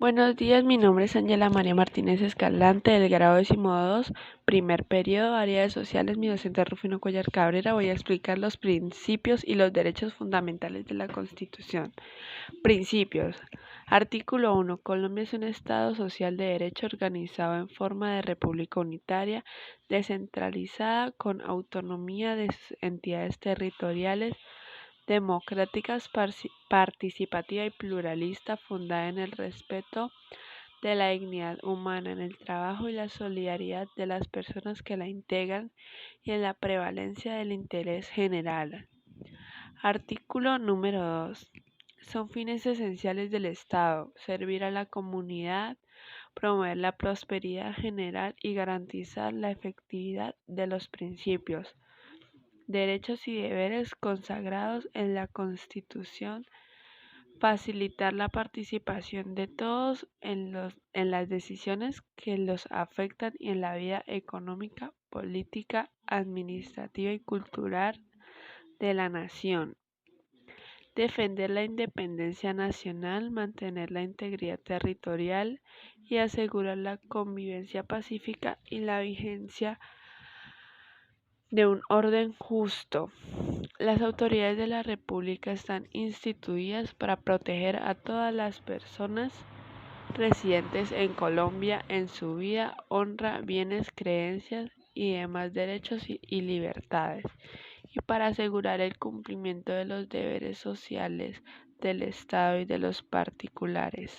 Buenos días, mi nombre es Ángela María Martínez Escalante, del grado 12, primer periodo, área de sociales. Mi docente Rufino Cuellar Cabrera. Voy a explicar los principios y los derechos fundamentales de la Constitución. Principios. Artículo 1. Colombia es un Estado social de derecho organizado en forma de república unitaria, descentralizada, con autonomía de sus entidades territoriales, democráticas, participativa y pluralista, fundada en el respeto de la dignidad humana, en el trabajo y la solidaridad de las personas que la integran y en la prevalencia del interés general. Artículo número 2. Son fines esenciales del Estado: servir a la comunidad, promover la prosperidad general y garantizar la efectividad de los principios, derechos y deberes consagrados en la Constitución, facilitar la participación de todos en las decisiones que los afectan y en la vida económica, política, administrativa y cultural de la nación. Defender la independencia nacional, mantener la integridad territorial y asegurar la convivencia pacífica y la vigencia de un orden justo. Las autoridades de la República están instituidas para proteger a todas las personas residentes en Colombia en su vida, honra, bienes, creencias y demás derechos y libertades, y para asegurar el cumplimiento de los deberes sociales del Estado y de los particulares.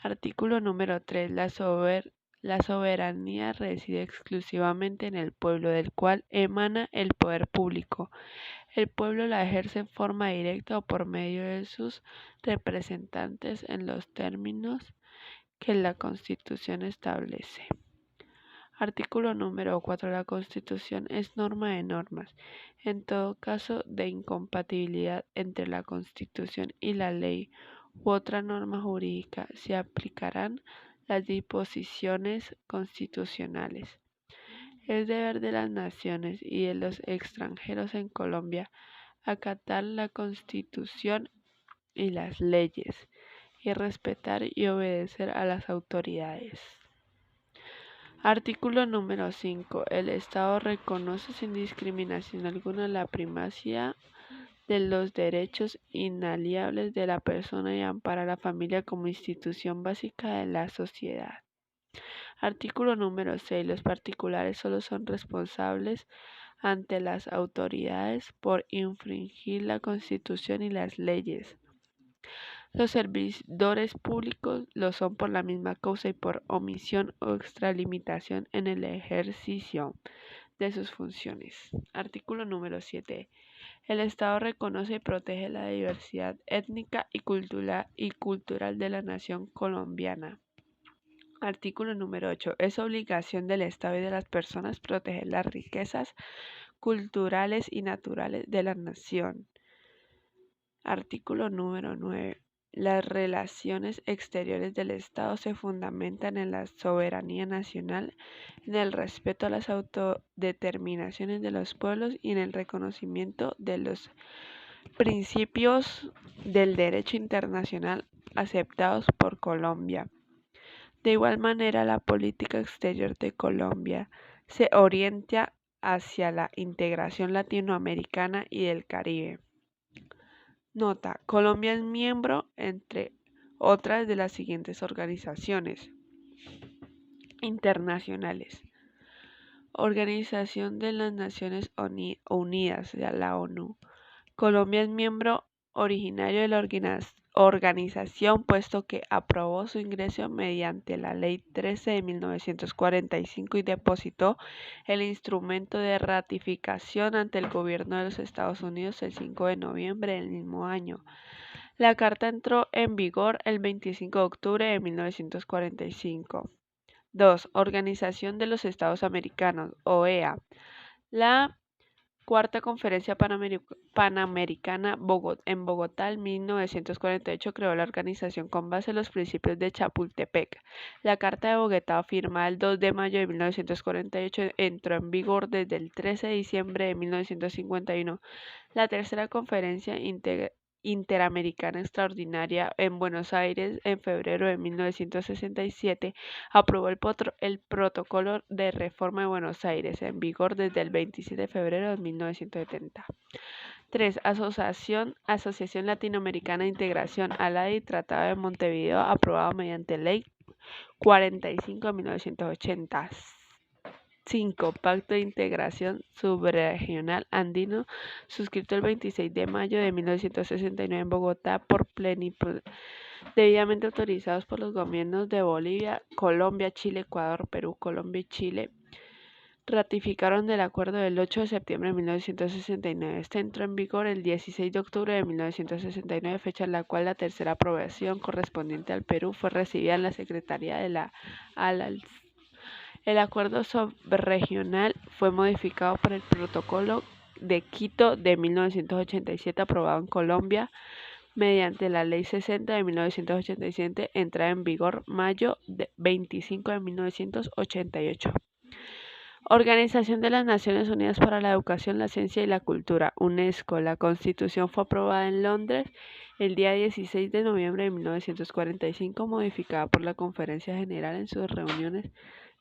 Artículo número 3. La soberanía reside exclusivamente en el pueblo, del cual emana el poder público. El pueblo la ejerce en forma directa o por medio de sus representantes en los términos que la Constitución establece. Artículo número 4. La Constitución es norma de normas. En todo caso de incompatibilidad entre la Constitución y la ley u otra norma jurídica, se aplicarán las disposiciones constitucionales. Es deber de las naciones y de los extranjeros en Colombia acatar la Constitución y las leyes, y respetar y obedecer a las autoridades. Artículo número 5. El Estado reconoce sin discriminación alguna la primacía de los derechos inalienables de la persona y ampara a la familia como institución básica de la sociedad. Artículo número 6. Los particulares solo son responsables ante las autoridades por infringir la Constitución y las leyes. Los servidores públicos lo son por la misma causa y por omisión o extralimitación en el ejercicio de sus funciones. Artículo número 7. El Estado reconoce y protege la diversidad étnica y cultural de la nación colombiana. Artículo número 8. Es obligación del Estado y de las personas proteger las riquezas culturales y naturales de la nación. Artículo número 9. Las relaciones exteriores del Estado se fundamentan en la soberanía nacional, en el respeto a las autodeterminaciones de los pueblos y en el reconocimiento de los principios del derecho internacional aceptados por Colombia. De igual manera, la política exterior de Colombia se orienta hacia la integración latinoamericana y del Caribe. Nota: Colombia es miembro, entre otras, de las siguientes organizaciones internacionales: Organización de las Naciones Unidas, la ONU. Colombia es miembro originario de la organización, puesto que aprobó su ingreso mediante la Ley 13 de 1945 y depositó el instrumento de ratificación ante el gobierno de los Estados Unidos el 5 de noviembre del mismo año. La Carta entró en vigor el 25 de octubre de 1945. 2. Organización de los Estados Americanos, OEA. La Cuarta Conferencia Panamericana en Bogotá en 1948 creó la organización con base en los principios de Chapultepec. La Carta de Bogotá, firmada el 2 de mayo de 1948, entró en vigor desde el 13 de diciembre de 1951. La Tercera Conferencia Interamericana Extraordinaria en Buenos Aires en febrero de 1967, aprobó el Protocolo de Reforma de Buenos Aires, en vigor desde el 27 de febrero de 1970. 3. Asociación Latinoamericana de Integración, ALADI, Tratado de Montevideo, aprobado mediante Ley 45 de 1980. 5. Pacto de Integración Subregional Andino, suscrito el 26 de mayo de 1969 en Bogotá por plenitud, debidamente autorizados por los gobiernos de Bolivia, Colombia, Chile, Ecuador, Perú, Colombia y Chile. Ratificaron el acuerdo del 8 de septiembre de 1969. Este entró en vigor el 16 de octubre de 1969, fecha en la cual la tercera aprobación correspondiente al Perú fue recibida en la Secretaría de la ALALS. El acuerdo subregional fue modificado por el Protocolo de Quito de 1987, aprobado en Colombia mediante la Ley 60 de 1987, entrada en vigor mayo 25 de 1988. Organización de las Naciones Unidas para la Educación, la Ciencia y la Cultura, UNESCO. La Constitución fue aprobada en Londres el día 16 de noviembre de 1945, modificada por la Conferencia General en sus reuniones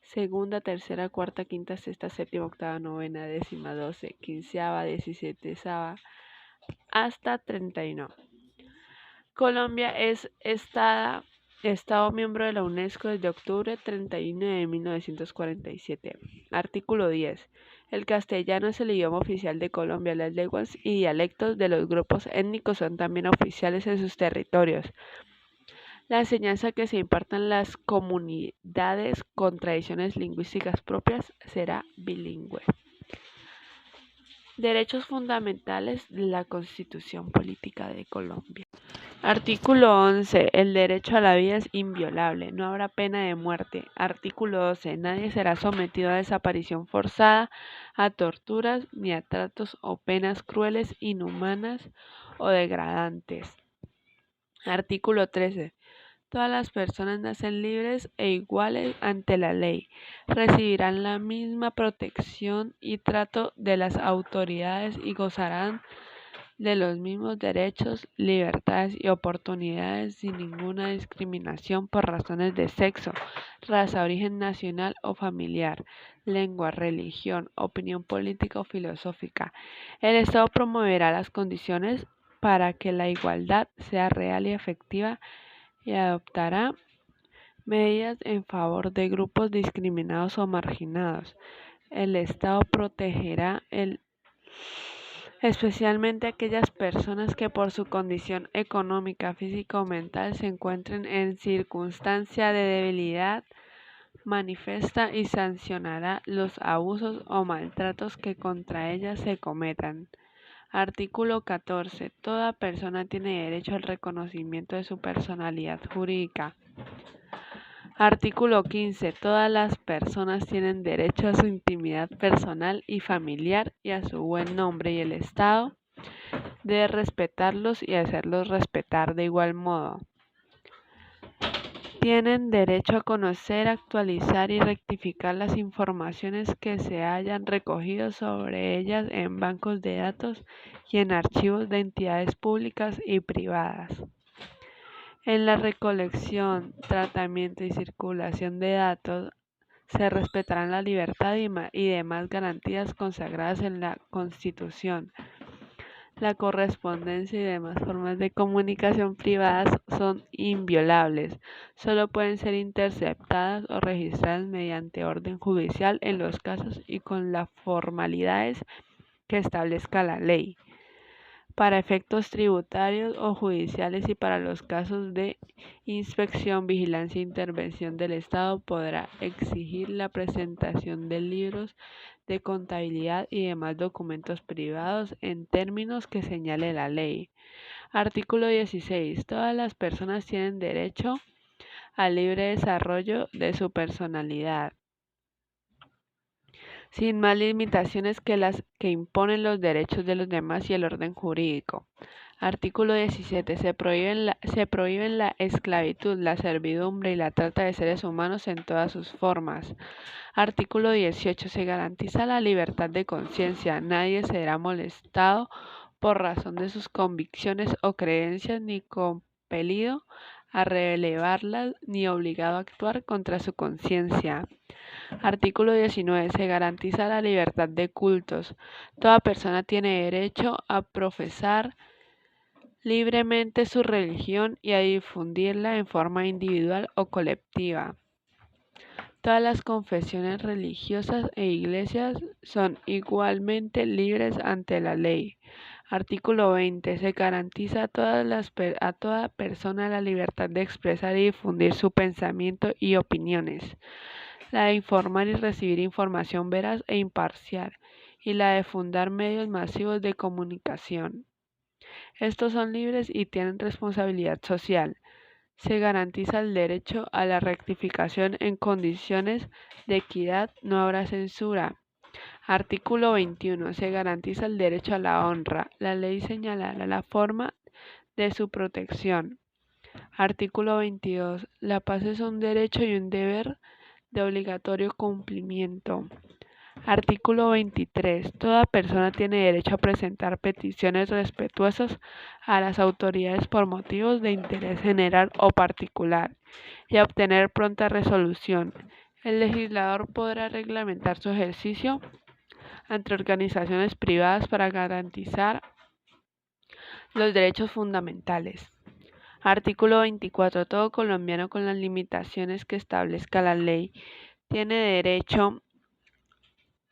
segunda, tercera, cuarta, quinta, sexta, séptima, octava, novena, décima, 12, quinceava, 17ª, hasta 31. Colombia es Estado miembro de la UNESCO desde octubre 31 de 1947. Artículo 10. El castellano es el idioma oficial de Colombia. Las lenguas y dialectos de los grupos étnicos son también oficiales en sus territorios. La enseñanza que se imparta en las comunidades con tradiciones lingüísticas propias será bilingüe. Derechos fundamentales de la Constitución Política de Colombia. Artículo 11. El derecho a la vida es inviolable. No habrá pena de muerte. Artículo 12. Nadie será sometido a desaparición forzada, a torturas, ni a tratos o penas crueles, inhumanas o degradantes. Artículo 13. Todas las personas nacen libres e iguales ante la ley. Recibirán la misma protección y trato de las autoridades y gozarán de los mismos derechos, libertades y oportunidades sin ninguna discriminación por razones de sexo, raza, origen nacional o familiar, lengua, religión, opinión política o filosófica. El Estado promoverá las condiciones para que la igualdad sea real y efectiva y adoptará medidas en favor de grupos discriminados o marginados. El Estado protegerá especialmente a aquellas personas que por su condición económica, física o mental se encuentren en circunstancia de debilidad manifiesta y sancionará los abusos o maltratos que contra ellas se cometan. Artículo 14. Toda persona tiene derecho al reconocimiento de su personalidad jurídica. Artículo 15. Todas las personas tienen derecho a su intimidad personal y familiar y a su buen nombre, y el Estado debe respetarlos y hacerlos respetar de igual modo. Tienen derecho a conocer, actualizar y rectificar las informaciones que se hayan recogido sobre ellas en bancos de datos y en archivos de entidades públicas y privadas. En la recolección, tratamiento y circulación de datos se respetarán la libertad y demás garantías consagradas en la Constitución. La correspondencia y demás formas de comunicación privadas son inviolables. Solo pueden ser interceptadas o registradas mediante orden judicial en los casos y con las formalidades que establezca la ley. Para efectos tributarios o judiciales y para los casos de inspección, vigilancia e intervención del Estado podrá exigir la presentación de libros de contabilidad y demás documentos privados en términos que señale la ley. Artículo 16. Todas las personas tienen derecho al libre desarrollo de su personalidad, sin más limitaciones que las que imponen los derechos de los demás y el orden jurídico. Artículo 17. Se prohíben la esclavitud, la servidumbre y la trata de seres humanos en todas sus formas. Artículo 18. Se garantiza la libertad de conciencia. Nadie será molestado por razón de sus convicciones o creencias, ni compelido a relevarlas, ni obligado a actuar contra su conciencia. Artículo 19. Se garantiza la libertad de cultos. Toda persona tiene derecho a profesar libremente su religión y a difundirla en forma individual o colectiva. Todas las confesiones religiosas e iglesias son igualmente libres ante la ley. Artículo 20. Se garantiza a toda persona la libertad de expresar y difundir su pensamiento y opiniones, la de informar y recibir información veraz e imparcial, y la de fundar medios masivos de comunicación. Estos son libres y tienen responsabilidad social. Se garantiza el derecho a la rectificación en condiciones de equidad, no habrá censura. Artículo 21. Se garantiza el derecho a la honra. La ley señalará la forma de su protección. Artículo 22. La paz es un derecho y un deber de obligatorio cumplimiento. Artículo 23. Toda persona tiene derecho a presentar peticiones respetuosas a las autoridades por motivos de interés general o particular y a obtener pronta resolución. El legislador podrá reglamentar su ejercicio ante organizaciones privadas para garantizar los derechos fundamentales. Artículo 24. Todo colombiano, con las limitaciones que establezca la ley, tiene derecho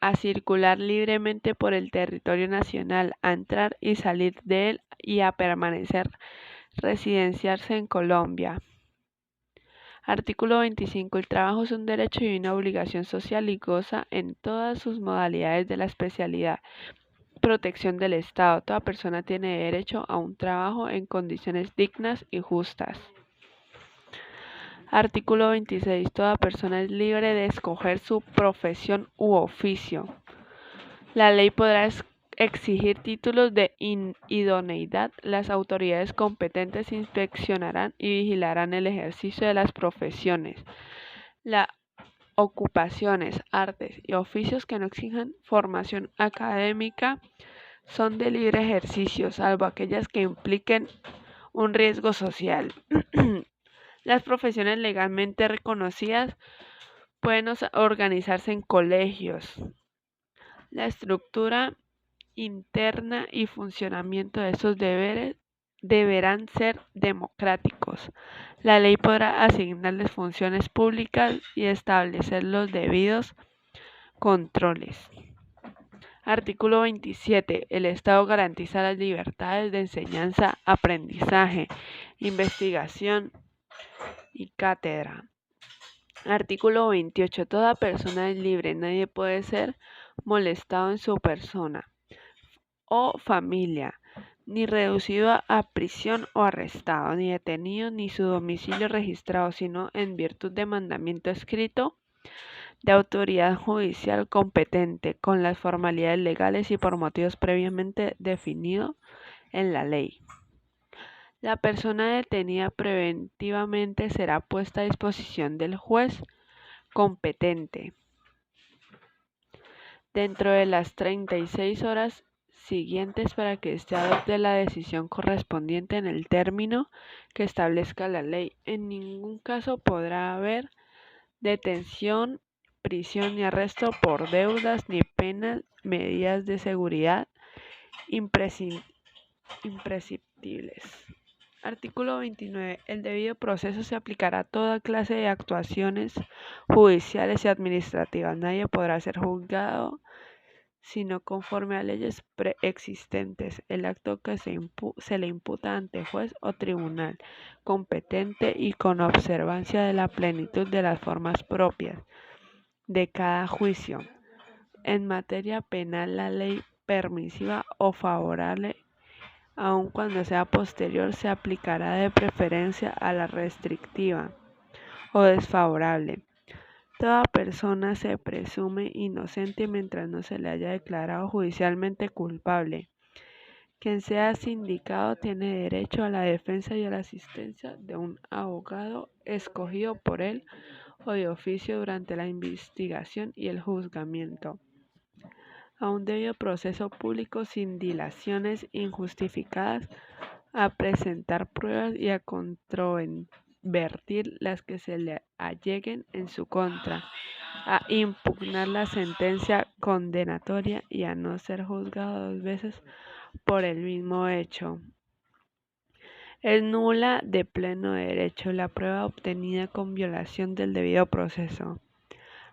a circular libremente por el territorio nacional, a entrar y salir de él y a permanecer, residenciarse en Colombia. Artículo 25. El trabajo es un derecho y una obligación social y goza en todas sus modalidades de la especialidad protección del Estado. Toda persona tiene derecho a un trabajo en condiciones dignas y justas. Artículo 26. Toda persona es libre de escoger su profesión u oficio. La ley podrá exigir títulos de idoneidad. Las autoridades competentes inspeccionarán y vigilarán el ejercicio de las profesiones, las ocupaciones, artes y oficios que no exijan formación académica son de libre ejercicio, salvo aquellas que impliquen un riesgo social. Las profesiones legalmente reconocidas pueden organizarse en colegios. La estructura interna y funcionamiento de esos deberes deberán ser democráticos. La ley podrá asignarles funciones públicas y establecer los debidos controles. Artículo 27. El Estado garantiza las libertades de enseñanza, aprendizaje, investigación y cátedra. Artículo 28. Toda persona es libre, nadie puede ser molestado en su persona o familia, ni reducido a prisión o arrestado, ni detenido, ni su domicilio registrado, sino en virtud de mandamiento escrito de autoridad judicial competente, con las formalidades legales y por motivos previamente definidos en la ley. La persona detenida preventivamente será puesta a disposición del juez competente dentro de las 36 horas siguientes para que éste adopte la decisión correspondiente en el término que establezca la ley. En ningún caso podrá haber detención, prisión ni arresto por deudas ni penas, medidas de seguridad imprescindibles. Artículo 29. El debido proceso se aplicará a toda clase de actuaciones judiciales y administrativas. Nadie podrá ser juzgado sino conforme a leyes preexistentes. El acto que se le imputa ante juez o tribunal competente y con observancia de la plenitud de las formas propias de cada juicio. En materia penal, la ley permisiva o favorable, aun cuando sea posterior, se aplicará de preferencia a la restrictiva o desfavorable. Toda persona se presume inocente mientras no se le haya declarado judicialmente culpable. Quien sea sindicado tiene derecho a la defensa y a la asistencia de un abogado escogido por él o de oficio durante la investigación y el juzgamiento. a un debido proceso público sin dilaciones injustificadas, a presentar pruebas y a controvertir las que se le alleguen en su contra, a impugnar la sentencia condenatoria y a no ser juzgado dos veces por el mismo hecho. Es nula de pleno derecho la prueba obtenida con violación del debido proceso.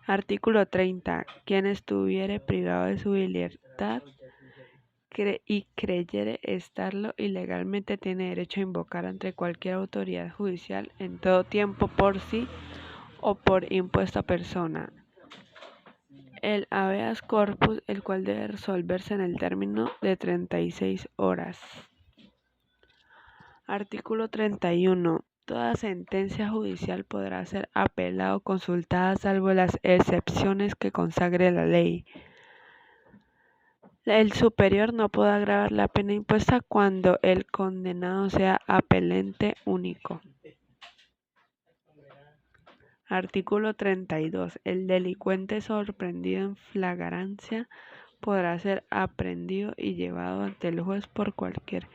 Artículo 30. Quien estuviere privado de su libertad y creyere estarlo ilegalmente tiene derecho a invocar ante cualquier autoridad judicial en todo tiempo por sí o por impuesta persona el habeas corpus, el cual debe resolverse en el término de 36 horas. Artículo 31. Toda sentencia judicial podrá ser apelada o consultada salvo las excepciones que consagre la ley. El superior no podrá agravar la pena impuesta cuando el condenado sea apelante único. Artículo 32. El delincuente sorprendido en flagrancia podrá ser aprehendido y llevado ante el juez por cualquier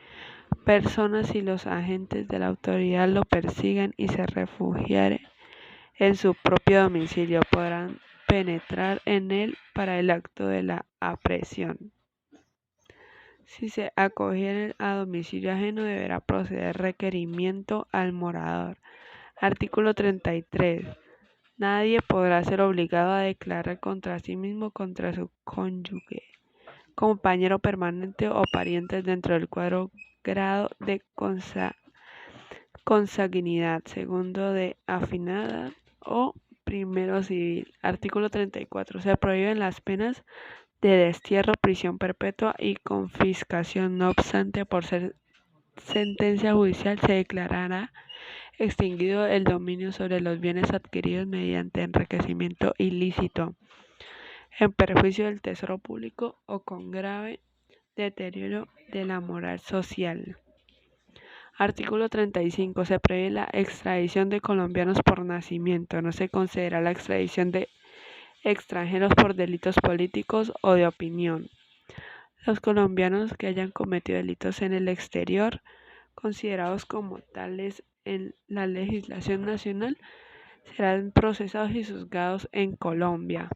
persona si los agentes de la autoridad lo persigan y se refugiare en su propio domicilio. Podrán penetrar en él para el acto de la aprehensión. Si se acogiere a domicilio ajeno, deberá proceder requerimiento al morador. Artículo 33. Nadie podrá ser obligado a declarar contra sí mismo, contra su cónyuge, compañero permanente o parientes dentro del cuadro grado de consanguinidad, segundo de afinidad o primero civil. Artículo 34. Se prohíben las penas de destierro, prisión perpetua y confiscación. No obstante, por ser sentencia judicial, se declarará extinguido el dominio sobre los bienes adquiridos mediante enriquecimiento ilícito, en perjuicio del tesoro público o con grave deterioro de la moral social. Artículo 35. Se prohíbe la extradición de colombianos por nacimiento. No se considera la extradición de extranjeros por delitos políticos o de opinión. Los colombianos que hayan cometido delitos en el exterior, considerados como tales en la legislación nacional, serán procesados y juzgados en Colombia.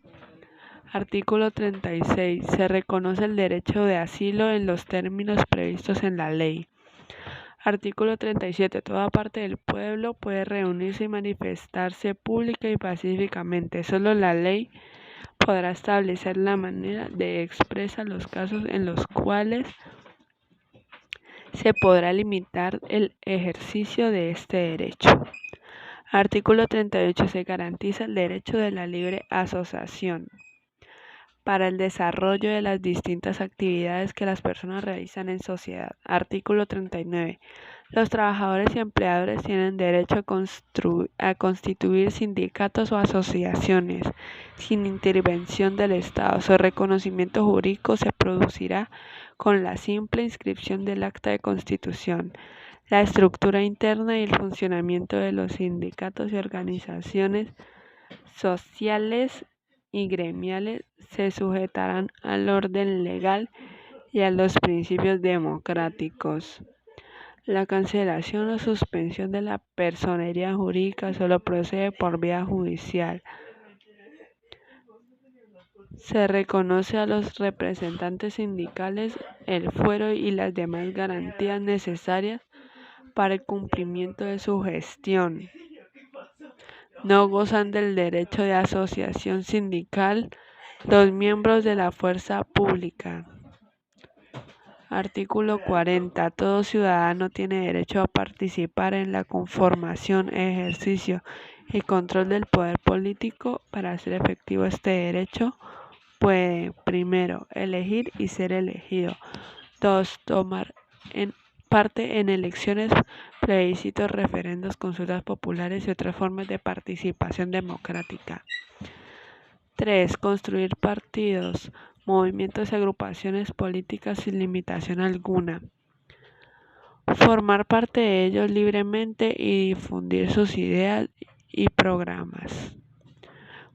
Artículo 36. Se reconoce el derecho de asilo en los términos previstos en la ley. Artículo 37. Toda parte del pueblo puede reunirse y manifestarse pública y pacíficamente. Solo la ley podrá establecer la manera de expresar los casos en los cuales se podrá limitar el ejercicio de este derecho. Artículo 38. Se garantiza el derecho de la libre asociación para el desarrollo de las distintas actividades que las personas realizan en sociedad. Artículo 39. Los trabajadores y empleadores tienen derecho a constituir sindicatos o asociaciones sin intervención del Estado. Su reconocimiento jurídico se producirá con la simple inscripción del acta de constitución. La estructura interna y el funcionamiento de los sindicatos y organizaciones sociales y gremiales se sujetarán al orden legal y a los principios democráticos. La cancelación o suspensión de la personería jurídica solo procede por vía judicial. Se reconoce a los representantes sindicales el fuero y las demás garantías necesarias para el cumplimiento de su gestión. No gozan del derecho de asociación sindical los miembros de la fuerza pública. Artículo 40. Todo ciudadano tiene derecho a participar en la conformación, ejercicio y control del poder político. Para hacer efectivo este derecho, puede, primero, elegir y ser elegido. 2. Tomar parte en elecciones, plebiscitos, referendos, consultas populares y otras formas de participación democrática. 3. Construir partidos, movimientos y agrupaciones políticas sin limitación alguna. Formar parte de ellos libremente y difundir sus ideas y programas.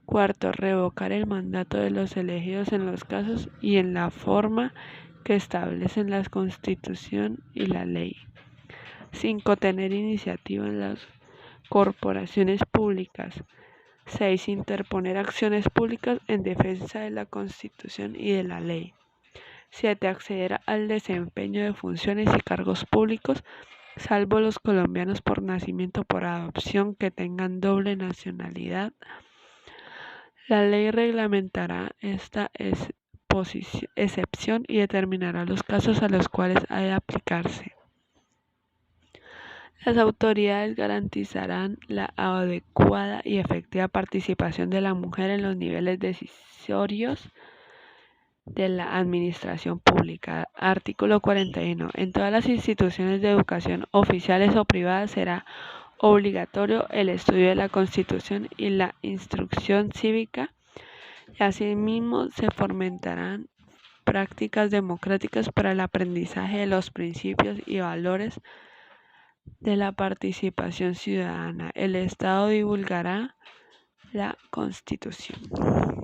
Cuarto, revocar el mandato de los elegidos en los casos y en la forma que establecen la Constitución y la ley. 5. Tener iniciativa en las corporaciones públicas. 6. Interponer acciones públicas en defensa de la Constitución y de la ley. 7. Acceder al desempeño de funciones y cargos públicos, salvo los colombianos por nacimiento o por adopción que tengan doble nacionalidad. La ley reglamentará esta excepción y determinará los casos a los cuales ha de aplicarse. Las autoridades garantizarán la adecuada y efectiva participación de la mujer en los niveles decisorios de la administración pública. Artículo 41. En todas las instituciones de educación, oficiales o privadas, será obligatorio el estudio de la Constitución y la instrucción cívica, y asimismo se fomentarán prácticas democráticas para el aprendizaje de los principios y valores de la participación ciudadana. El Estado divulgará la Constitución.